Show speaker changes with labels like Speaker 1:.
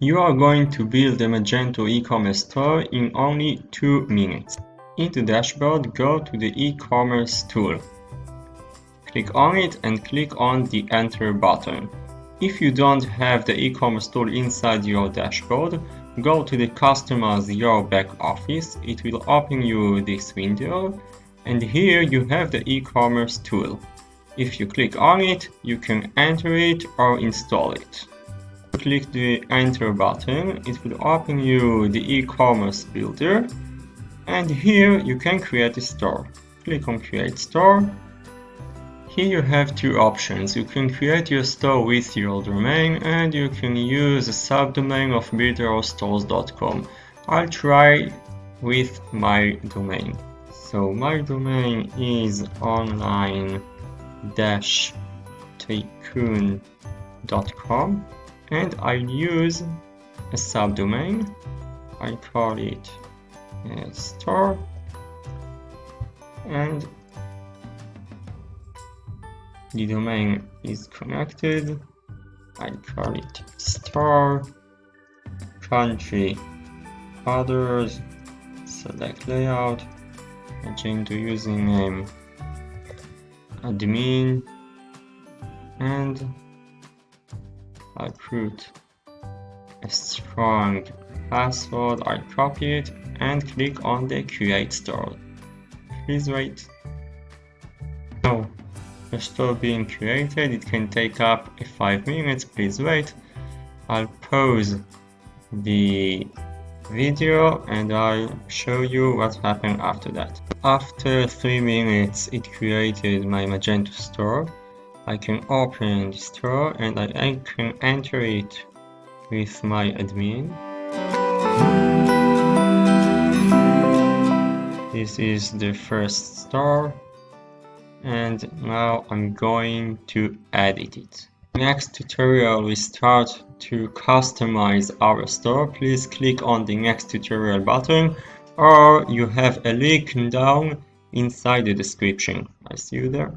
Speaker 1: You are going to build a Magento e-commerce store in only 2 minutes. In the dashboard, go to the e-commerce tool. Click on it and click on the Enter button. If you don't have the e-commerce tool inside your dashboard, go to the Customize Your Back Office. It will open you this window, and here you have the e-commerce tool. If you click on it, you can enter it or install it. Click the Enter button. It will open you the e-commerce builder, and here you can create a store. Click on Create Store. Here you have 2 options. You can create your store with your domain, and you can use a subdomain of builderstores.com. I'll try with my domain. So my domain is online-tycoon.com, and I'll use a subdomain. I call it store, and the domain is connected. I call it store, country, others, select layout, Magento username, admin, and I put a strong password. I copy it and click on the Create Store. Please wait. Now, the store being created. It can take up 5 minutes. Please wait. I'll pause the video and I'll show you what happened after that. After 3 minutes, it created my Magento store. I can open the store and I can enter it with my admin. This is the first store, and now I'm going to edit it. Next tutorial we start to customize our store. Please click on the next tutorial button, or you have a link down inside the description. I see you there.